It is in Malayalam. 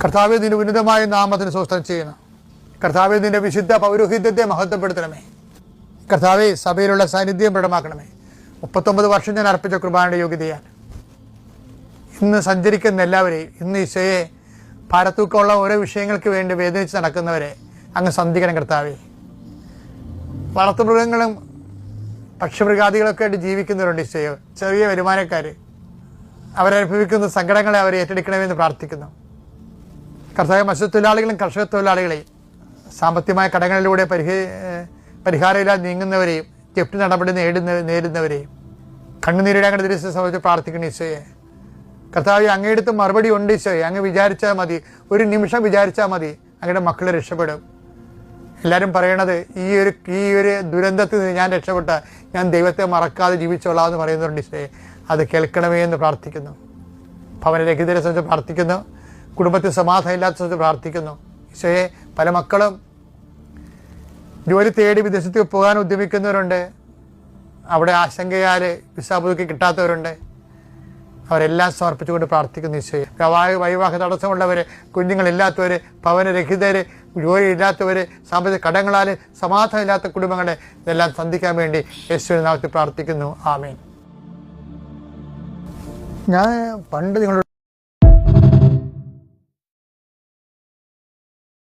കർത്താവേ, നിന്റെ ഉന്നതമായ നാമത്തിന് സ്തോത്രം ചെയ്യുന്നു. കർത്താവേ, നിന്റെ വിശുദ്ധ പൗരോഹിത്യത്തെ മഹത്വപ്പെടുത്തണമേ. കർത്താവേ, സഭയിലുള്ള സാന്നിധ്യം ദൃഢമാക്കണമേ. 39 വർഷം ഞാൻ അർപ്പിച്ച കുർബാനയുടെ യോഗ്യതയാൽ ഇന്ന് സഞ്ചരിക്കുന്ന എല്ലാവരെയും, ഇന്ന് ഈശോയെ ഭാരത്തൂക്കമുള്ള ഓരോ വിഷയങ്ങൾക്ക് വേണ്ടി വേദനിച്ച് നടക്കുന്നവരെ അങ്ങ് സന്ധിക്കണം കർത്താവേ. വളർത്തുമൃഗങ്ങളും പക്ഷിമൃഗാദികളൊക്കെ ആയിട്ട് ജീവിക്കുന്നവരുണ്ട് ഈശോയോ, ചെറിയ വരുമാനക്കാർ, അവരനുഭവിക്കുന്ന സങ്കടങ്ങളെ അവരെ ഏറ്റെടുക്കണമെന്ന് പ്രാർത്ഥിക്കുന്നു. കർത്താവ്, മത്സ്യത്തൊഴിലാളികളും കർഷക തൊഴിലാളികളെയും സാമ്പത്തികമായ കടങ്ങളിലൂടെ പരിഹാരമില്ലാതെ നീങ്ങുന്നവരെയും ജപ്തി നടപടി നേരിടുന്നവരെയും കണ്ണുനീരിടാൻ തിരിച്ച് സംബന്ധിച്ച് പ്രാർത്ഥിക്കണം ഈശോയെ. കർത്താവ്, അങ്ങയെടുത്ത് മറുപടി ഉണ്ട് ഈശോയെ. അങ്ങ് വിചാരിച്ചാൽ മതി, ഒരു നിമിഷം വിചാരിച്ചാൽ മതി, അങ്ങയുടെ മക്കൾ രക്ഷപ്പെടും. എല്ലാവരും പറയണത് ഈ ഒരു ദുരന്തത്തിൽ നിന്ന് ഞാൻ രക്ഷപ്പെട്ട ഞാൻ ദൈവത്തെ മറക്കാതെ ജീവിച്ചോളാം എന്ന് പറയുന്നുണ്ട് ഈശോയെ. അത് കേൾക്കണമേ എന്ന് പ്രാർത്ഥിക്കുന്നു. ഭവനരഹിതരെ സംബന്ധിച്ച് പ്രാർത്ഥിക്കുന്നു. കുടുംബത്തിൽ സമാധാനം ഇല്ലാത്ത സംബന്ധിച്ച് പ്രാർത്ഥിക്കുന്നു ഈശോയെ. പല മക്കളും ജോലി തേടി വിദേശത്ത് പോകാൻ ഉദ്യമിക്കുന്നവരുണ്ട്. അവിടെ ആശങ്കയാൽ വിസ പുതുക്കി കിട്ടാത്തവരുണ്ട്. അവരെല്ലാം സമർപ്പിച്ചുകൊണ്ട് പ്രാർത്ഥിക്കുന്നു ഈശോയെ. വൈവാഹ തടസ്സമുള്ളവർ, കുഞ്ഞുങ്ങളില്ലാത്തവർ, ഭവനരഹിതർ, ജോലിയില്ലാത്തവർ, സാമ്പത്തിക കടങ്ങളാൽ സമാധാനമില്ലാത്ത കുടുംബങ്ങളെ ഇതെല്ലാം സന്ധിക്കാൻ വേണ്ടി യേശുവിന്റെ നാമത്തിൽ പ്രാർത്ഥിക്കുന്നു. ആമേൻ. ഞാൻ പണ്ട് നിങ്ങളോട്